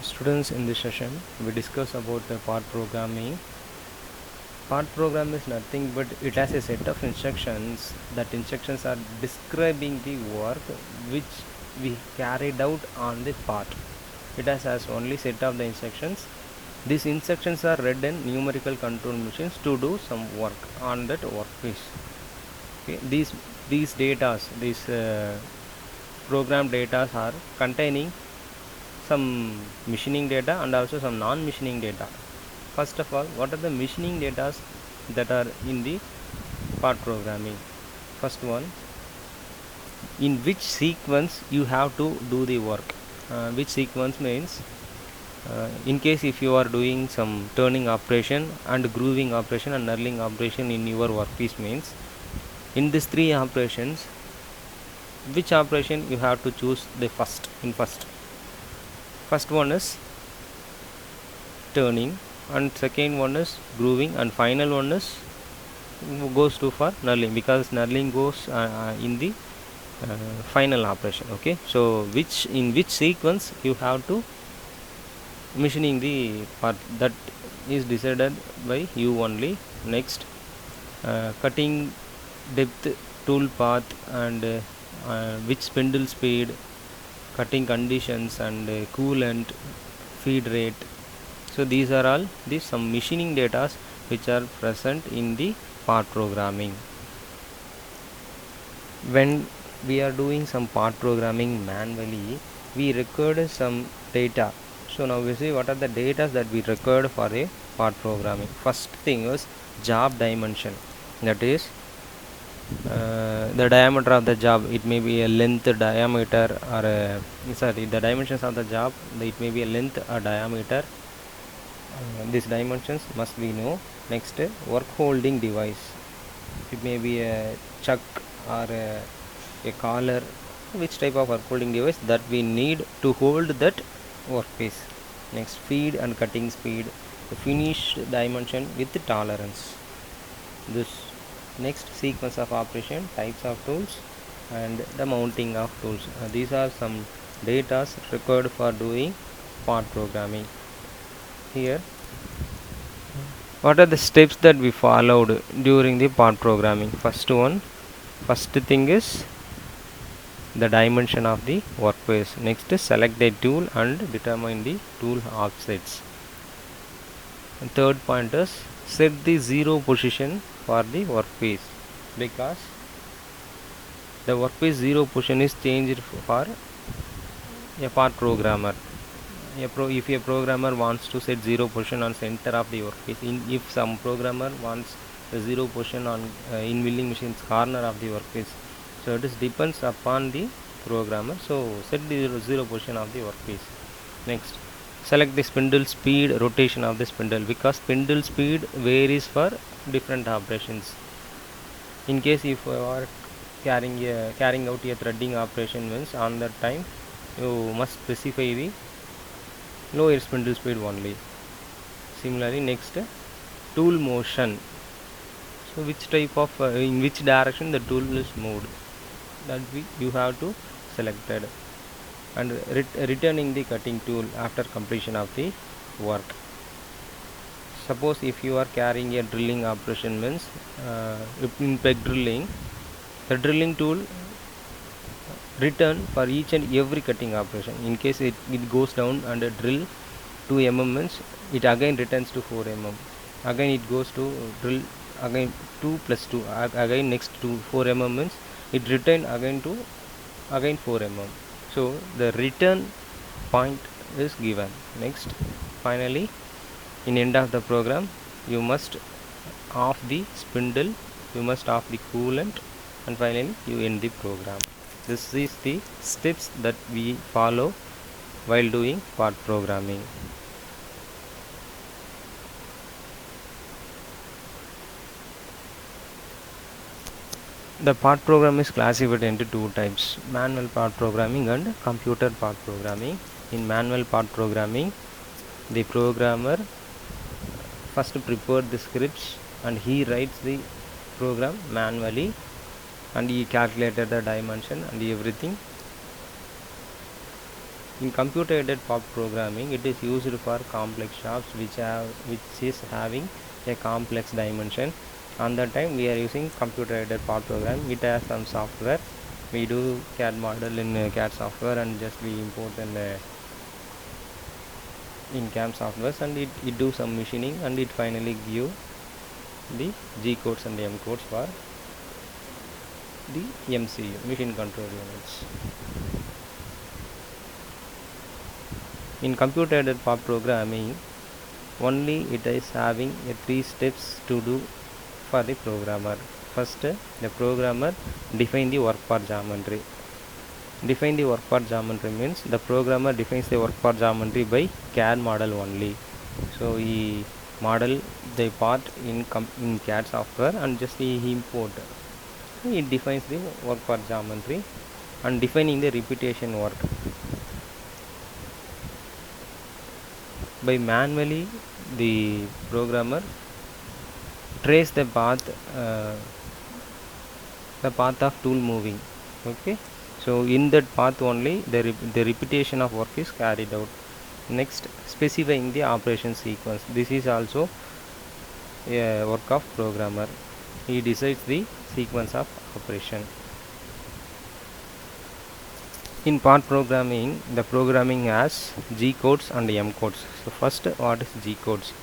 Students, in this session we discuss about the part programming. Part program is nothing but it has a set of instructions. That instructions are describing the work which we carried out on the part. It has only set of the instructions. These instructions are read in numerical control machines to do some work on that workpiece. Okay. These data, these program data are containing some machining data and also some non-machining data. First of all, what are the machining data that are in the part programming? First one, in which sequence you have to do the work. Which sequence means, in case if you are doing some turning operation and grooving operation and knurling operation in your workpiece, means in these three operations, which operation you have to choose the first. First one is turning, and second one is grooving, and final one is goes to for knurling, because knurling goes in the final operation. Okay, so in which sequence you have to machining the part, that is decided by you only. Next, cutting depth, tool path, and which spindle speed, cutting conditions, and coolant, feed rate. So these are all some machining data which are present in the part programming. When we are doing some part programming manually, we record some data. So now we see what are the data that we record for a part programming. First thing is job dimension, that is the diameter of the job. It may be a length, diameter, or the dimensions of the job. It may be a length or diameter. These dimensions must be know. Next, work holding device. It may be a chuck or a collar. Which type of work holding device that we need to hold that workpiece. Next, feed and cutting speed. The finished dimension with the tolerance. This next, sequence of operation, types of tools, and the mounting of tools. These are some data required for doing part programming. Here, what are the steps that we followed during the part programming? First thing is the dimension of the workpiece. Next, select the tool and determine the tool offsets. And third point is set the zero position for the workpiece, because the workpiece zero position is changed for a part programmer. If a programmer wants to set zero position on center of the workpiece, if some programmer wants the zero position on in milling machine's corner of the workpiece, so it is depends upon the programmer. So set the zero position of the workpiece. Next, select the spindle speed, rotation of the spindle, because spindle speed varies for different operations. In case if you are carrying out a threading operation, means on that time you must specify the lower spindle speed only. Similarly, next, tool motion. So which type of in which direction the tool is moved, that you have to select it. And returning the cutting tool after completion of the work. Suppose if you are carrying a drilling operation, means in peg drilling, the drilling tool return for each and every cutting operation. In case it goes down and drill 2 mm, means it again returns to 4 mm. Again it goes to drill again 2 plus 2, again next to 4 mm, means it return again to again 4 mm. So the return point is given. Next, finally, in end of the program, you must off the spindle, you must off the coolant, and finally you end the program. This is the steps that we follow while doing part programming. The part program is classified into two types: manual part programming and computer part programming. In manual part programming, the programmer first prepared the scripts and he writes the program manually, and he calculated the dimension and everything. In computer-aided path programming, it is used for complex shapes which is having a complex dimension. On that time, we are using computer-aided path programming. It has some software. We do CAD model in CAD software and just we import in CAM softwares, and it do some machining, and it finally give the G codes and the M codes for the MCU, machine control units. In computer-aided path programming, only it is having three steps to do for the programmer. First, the programmer define the work path geometry. Define the work path geometry means the programmer defines the work path geometry by CAD model only. So he model the part in CAD software and just he import. It defines the work path geometry and defining the repetition work. By manually, the programmer trace the path of tool moving. Okay, so in that path only the repetition of work is carried out. Next, specifying the operation sequence. This is also a work of programmer. He decides the sequence of operation. In path programming, the programming has G codes and M codes. So first, what is G codes?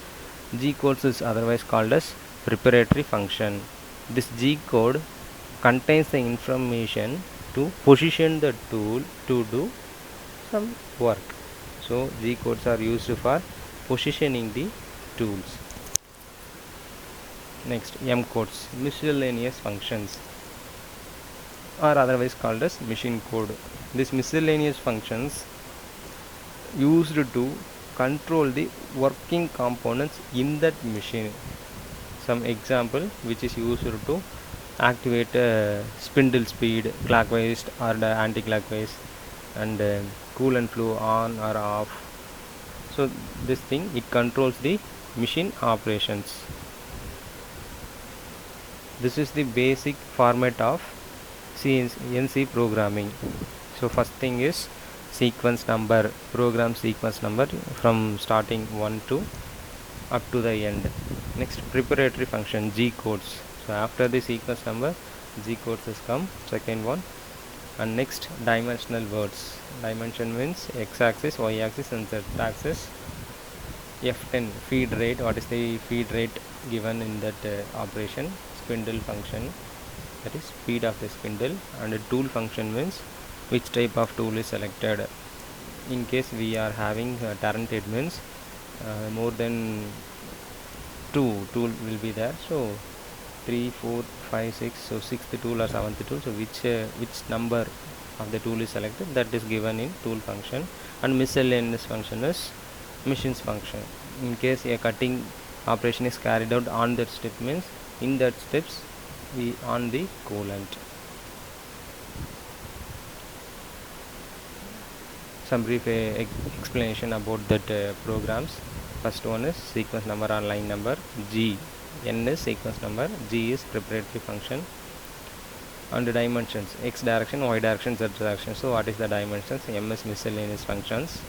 G codes is otherwise called as preparatory function. This G code contains the information to position the tool to do some work. So G codes are used for positioning the tools. Next, M codes, miscellaneous functions, are otherwise called as machine code. These miscellaneous functions used to control the working components in that machine. Some example which is used to activate spindle speed clockwise or anti-clockwise, and coolant flow on or off. So this thing, it controls the machine operations. This is the basic format of CNC programming. So first thing is sequence number, program sequence number from starting 1 to up to the end. Next, preparatory function, G codes. So after the sequence number, G codes has come, second one. And next, dimensional words. Dimension means x-axis, y-axis and z-axis. F10, feed rate. What is the feed rate given in that operation? Spindle function, that is speed of the spindle. And a tool function means which type of tool is selected. In case we are having talented means more than 2 tool will be there, so 3, 4, 5, 6, so 6th tool or 7th tool, so which number of the tool is selected, that is given in tool function. And miscellaneous function is machines function. In case a cutting operation is carried out on that step means in that steps we on the coolant. Some brief explanation about that programs. First one is sequence number or line number. G, N is sequence number, G is preparatory function. And the dimensions, x direction, y direction, z direction. So what is the dimensions? M is miscellaneous functions,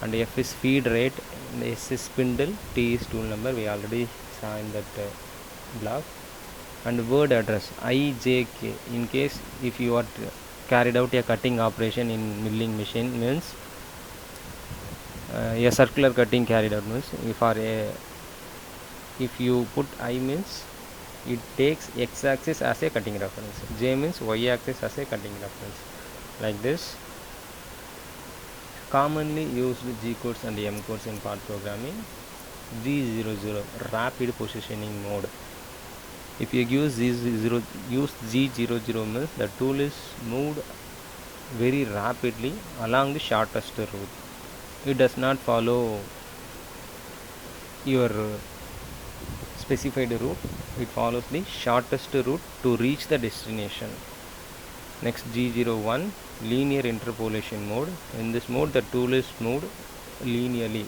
and F is feed rate, S is spindle, T is tool number, we already saw in that block. And word address, I, J, K. In case if you are carried out a cutting operation in milling machine means a circular cutting carried out means if you put I means it takes x-axis as a cutting reference, J means y-axis as a cutting reference, like this. Commonly used G codes and M codes in path programming. G00, rapid positioning mode. If you use G00 means the tool is moved very rapidly along the shortest route. It does not follow your specified route, it follows the shortest route to reach the destination. Next, G01, linear interpolation mode. In this mode the tool is moved linearly,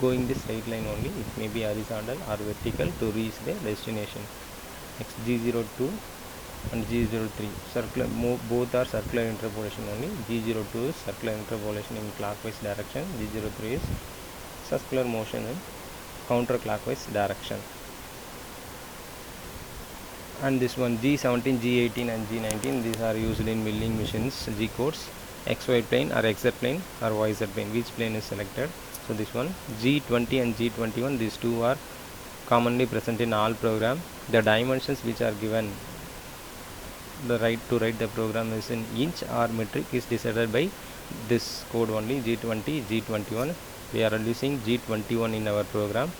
going the straight line only, it may be horizontal or vertical to reach the destination. Next, G02, and G03 circular, both are circular interpolation only. G02 is circular interpolation in clockwise direction, G03 is circular motion in counterclockwise direction. And this one G17, G18 and G19, these are used in milling machines. G codes XY plane or XZ plane or YZ plane, which plane is selected. So this one G20 and G21, these two are commonly present in all program. The dimensions which are given, the right to write the program is in inch or metric, is decided by this code only, G20, G21. We are using G21 in our program.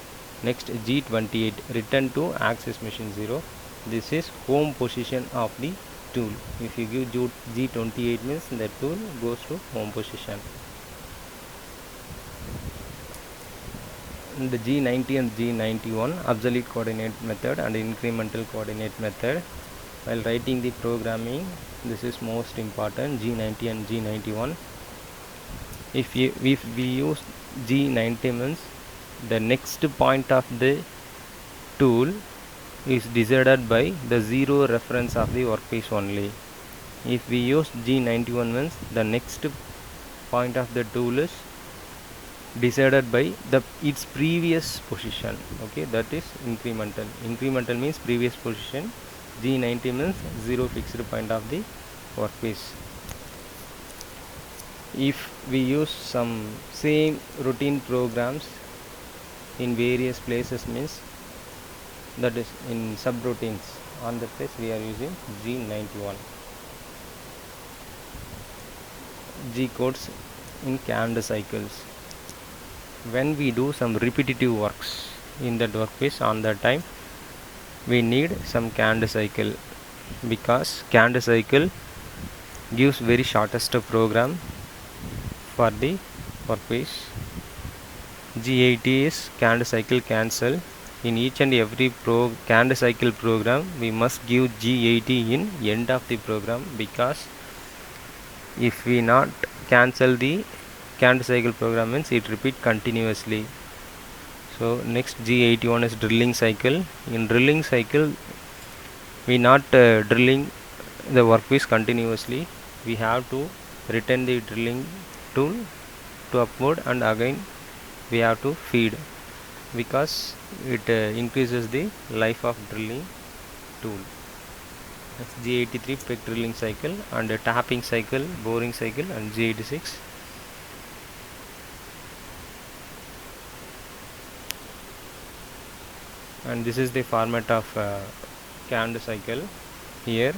Next G28, return to axis machine 0. This is home position of the tool. If you give G28 means the tool goes to home position. And the G90 and G91, absolute coordinate method and incremental coordinate method. While writing the programming, this is most important, G90 and G91. If we use G90 means the next point of the tool is decided by the zero reference of the workpiece only. If we use G91 means the next point of the tool is decided by its previous position. Okay, that is incremental. Incremental means previous position. G90 means zero fixed point of the workpiece. If we use some same routine programs in various places means, that is in subroutines, on the place we are using G91. G codes in canned cycles. When we do some repetitive works in that workpiece, on that time we need some canned cycle, because canned cycle gives very shortest program for the workpiece. G80 is canned cycle cancel. In each and every canned cycle program, we must give G80 in end of the program, because if we not cancel the canned cycle program means it repeat continuously. So next G81 is drilling cycle. In drilling cycle, we not drilling the workpiece continuously. We have to return the drilling tool to upward, and again we have to feed, because it increases the life of drilling tool. That's G83 pick drilling cycle, and tapping cycle, boring cycle, and G86. And this is the format of canned cycle. Here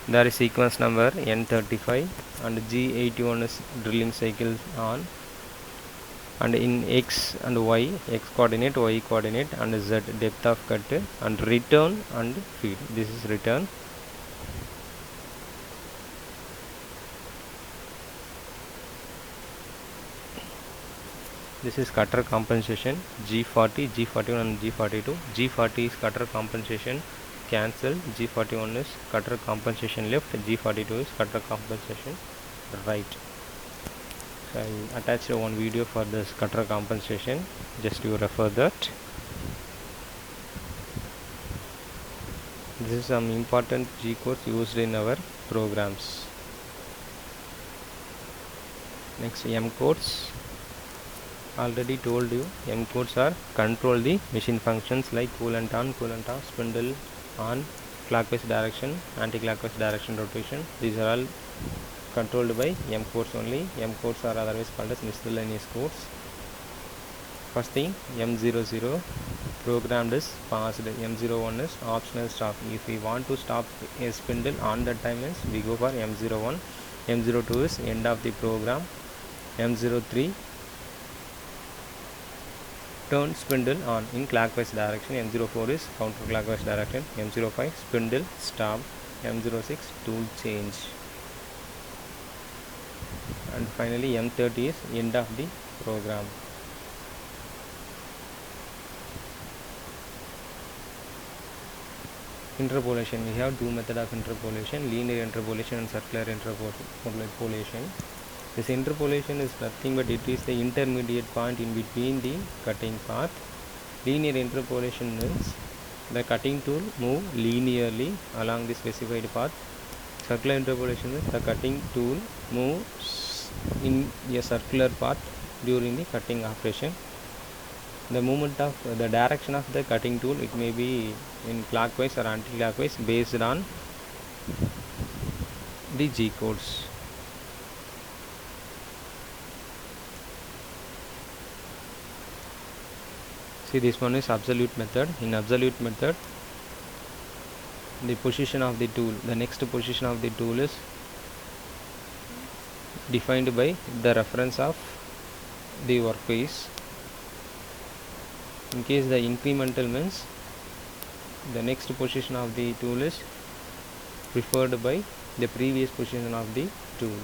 there is sequence number N35, and G81 is drilling cycle on, and in X and Y, X coordinate, Y coordinate, and Z depth of cut, and return and feed. This is return. This is cutter compensation, G40, G41 and G42. G40 is cutter compensation cancel, G41 is cutter compensation left, G42 is cutter compensation right. So I attached one video for this cutter compensation, just you refer that. This is some important G codes used in our programs. Next, M codes. Already told you, M codes are control the machine functions like coolant on, coolant off, spindle on, clockwise direction, anti-clockwise direction rotation. These are all controlled by M codes only. M codes are otherwise called as miscellaneous codes. First thing, M00 programmed is passed. M01 is optional stop. If we want to stop a spindle on that time means we go for M01. M02 is end of the program. M03 turn spindle on in clockwise direction. M04 is counterclockwise direction. M05 spindle stop. M06 tool change. And finally M30 is end of the program. Interpolation, we have two methods of interpolation, linear interpolation and circular interpolation. This interpolation is nothing but it is the intermediate point in between the cutting path. Linear interpolation means The cutting tool move linearly along the specified path. Circular interpolation means the cutting tool moves in a circular path during the cutting operation. The movement of the direction of the cutting tool, it may be in clockwise or anti-clockwise based on the G codes. See, this one is absolute method. In absolute method, the position of the tool, the next position of the tool is defined by the reference of the workpiece. In case the incremental means the next position of the tool is preferred by the previous position of the tool.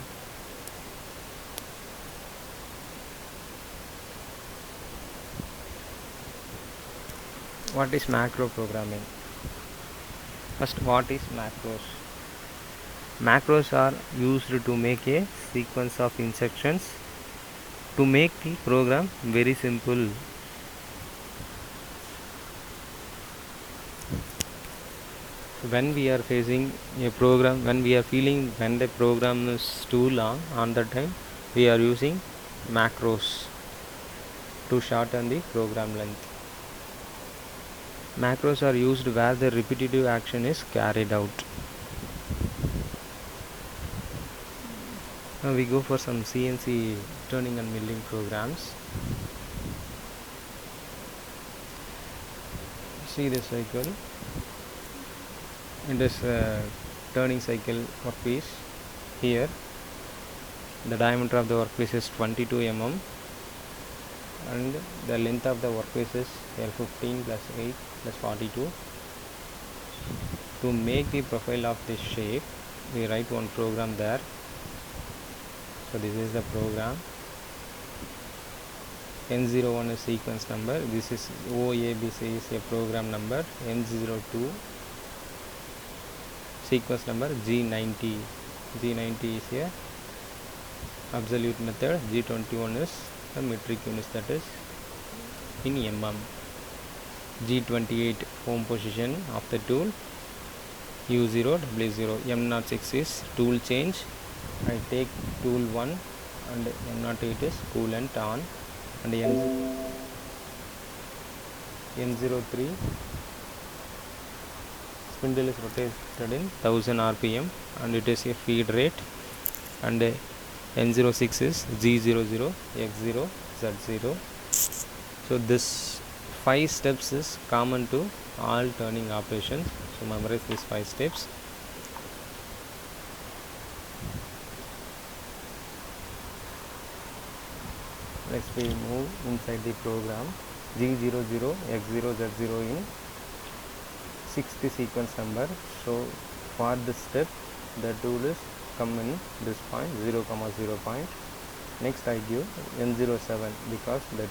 What is macro programming? First, what is macros? Macros are used to make a sequence of instructions to make the program very simple. When we are facing a program, when the program is too long, on that time we are using macros to shorten the program length. Macros are used where the repetitive action is carried out. Now we go for some CNC turning and milling programs. See this cycle. It is a turning cycle workpiece. Here the diameter of the workpiece is 22 mm and the length of the workpiece is L15 plus 8 plus 42. To make the profile of this shape, we write one program there. So this is the program. N01 is sequence number. This is OABC is a program number. N02 sequence number. G90 is a absolute method. G21 is the metric units, that is in mm. G28 home position of the tool. U0 W0. M06 is tool change. I take tool 1 and M08 is coolant on, and N03 spindle is rotated in 1000 rpm and it is a feed rate, and N06 is G00 X0 Z0. So this 5 steps is common to all turning operations. So memorize these 5 steps. Next we move inside the program. G00 X0 Z0 in 6th sequence number. So for this step the tool is come in this point 0, 0 point. Next I give N07 because the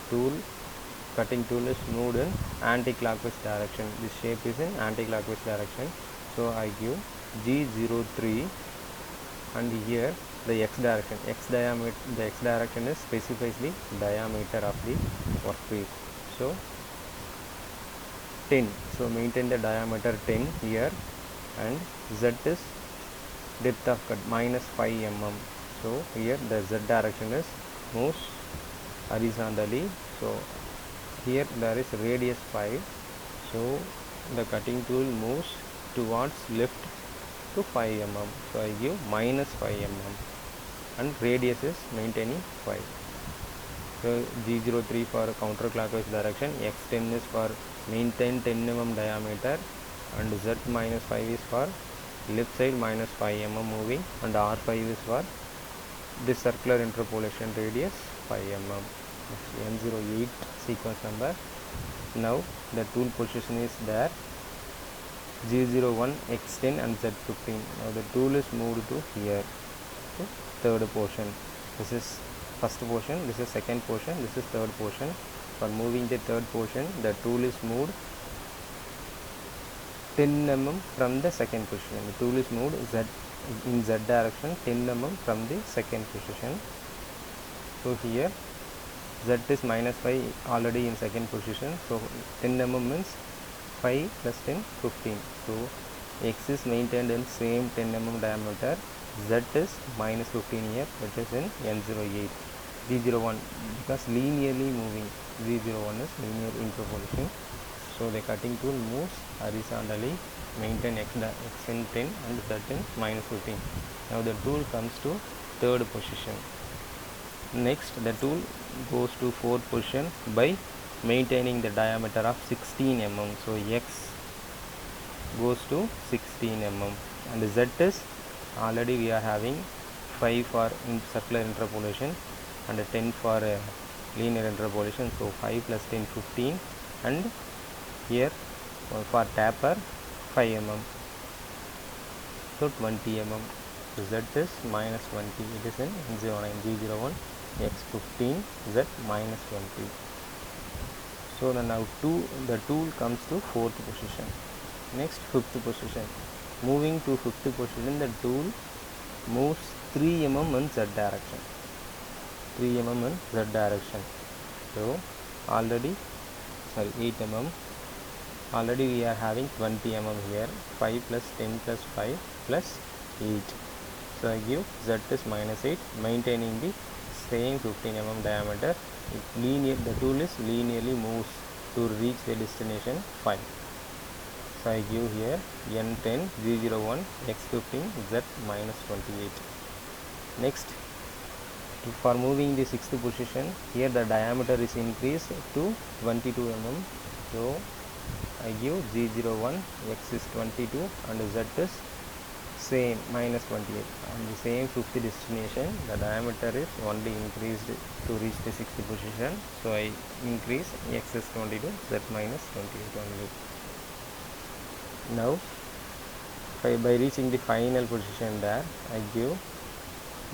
cutting tool is moved in anti-clockwise direction. This shape is in anti-clockwise direction. So I give G03, and here the x direction, the x direction is specifies the diameter of the workpiece. So 10. So maintain the diameter 10 here, and Z is depth of cut minus 5 mm. So here the Z direction is moves horizontally. So here there is radius 5. So the cutting tool moves towards left to 5 mm. So I give minus 5 mm and radius is maintaining 5. So G03 for counterclockwise direction, X10 is for maintain 10 mm diameter, and Z minus 5 is for left side minus 5 mm moving, and R5 is for this circular interpolation radius 5 mm. N08 sequence number. Now the tool position is there, G01 X10 and Z15. Now the tool is moved to here, to third portion. This is first portion, this is second portion, this is third portion. For moving the third portion, the tool is moved 10 mm from the second position. The tool is moved in Z direction 10 mm from the second position. So here Z is minus 5 already in second position. So 10 mm means 5 plus 10 15. So X is maintained in same 10 mm diameter, Z is minus 15 here, that is in N08. G01 because linearly moving, G01 is linear interpolation. So the cutting tool moves horizontally, maintain X in 10 and Z in minus 15. Now the tool comes to third position. Next the tool goes to fourth position by maintaining the diameter of 16 mm. So X goes to 16 mm and Z is already we are having 5 for circular interpolation and 10 for linear interpolation. So 5 plus 10 15 and here for taper 5 mm. So 20 mm. Z is minus 20. It is in N09 G01 X 15 Z minus 20. So now the tool comes to fourth position. Next fifth position. Moving to fifth position, the tool moves 3 mm in Z direction. 3 mm in Z direction. So already 8 mm. Already we are having 20 mm here. 5 plus 10 plus 5 plus 8. So I give Z is minus 8, maintaining the same 15 mm diameter. The tool is linearly moves to reach the destination 5. So I give here N10 G01 X15 Z minus 28. Next, for moving the sixth position, here the diameter is increased to 22 mm. So I give G01 X is 22 and Z is same minus 28. On the same fifth destination, the diameter is only increased to reach the sixth position. So I increase X is 22, Z minus 28 only. Now by reaching the final position there, I give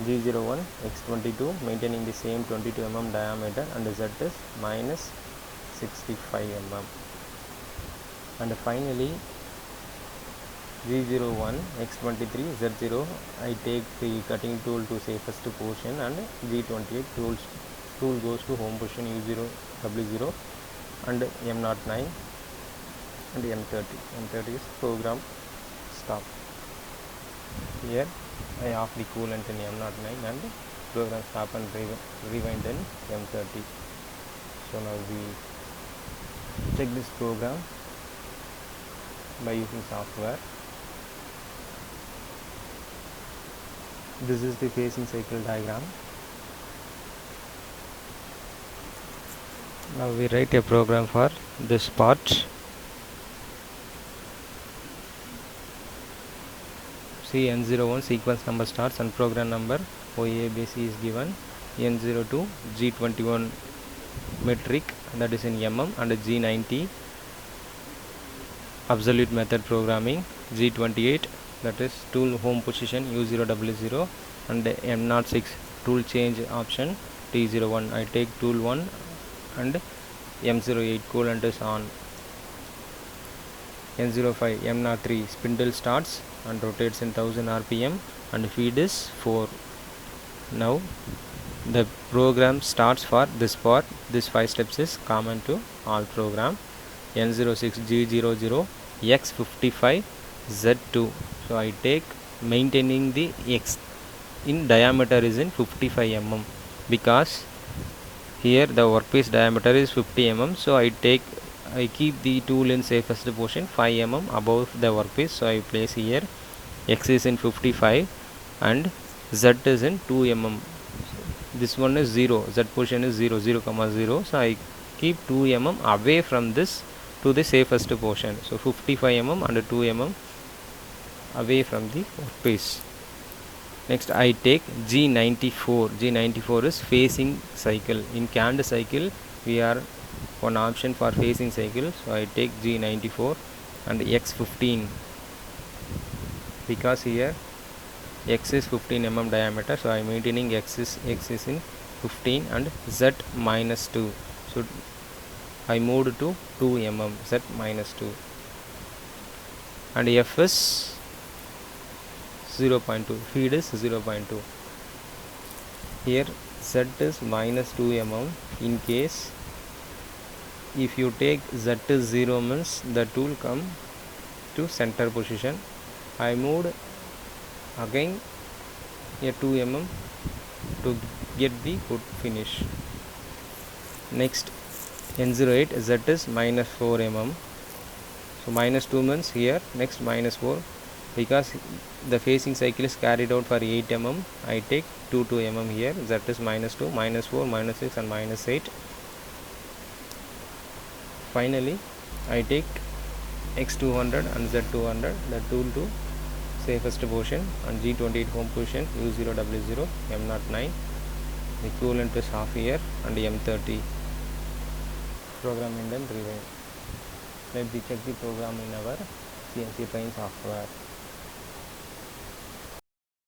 G01 X22 maintaining the same 22 mm diameter and Z is minus 65 mm. And finally G01 X23 Z0, I take the cutting tool to safest position and G28 tool goes to home position U0 W0 and M09 and M30. M30 is program stop. Here I off the coolant in M09 and program stop and rewind in M30. So now we check this program by using software. This is the phasing cycle diagram. Now we write a program for this part. See, N01 sequence number starts and program number OABC is given. N02 G21 metric, that is in mm, and G90 absolute method programming. G28, that is tool home position U0 W0 and M06 tool change option T01. I take tool 1 and M08 coolant is on. N05 M03 spindle starts and rotates in 1000 rpm and feed is 4. Now the program starts for this part. This 5 steps is common to all program. N06 G00 X55 Z2. So I take maintaining the X in diameter is in 55 mm because here the workpiece diameter is 50 mm. So I keep the tool in safest position 5 mm above the workpiece. So I place here X is in 55 and Z is in 2 mm. This one is 0, Z position is 0, 0, 0. So I keep 2 mm away from this to the safest portion. So 55 mm and 2 mm away from the workpiece. Next I take G94. G94 is phasing cycle. In canned cycle we are one option for phasing cycle. So I take G94 and X15 because here X is 15 mm diameter. So I am maintaining X is in 15 and Z minus 2. So I moved to 2 mm, Z minus 2 and F is 0.2, feed is 0.2. Here Z is minus 2 mm in case if you take Z is 0 means the tool come to center position. I moved again a 2 mm to get the good finish. Next N08 Z is minus 4 mm. So minus 2 means here, next minus 4, because the facing cycle is carried out for 8 mm. I take 2 mm here. Z is minus 2, minus 4, minus 6 and minus 8. Finally I take X200 and Z200, the tool to safest position, and G28 home position, U0W0, M09, equivalent is half year, and M30. Program indent rewind. Let's check the program in our CNC Train software.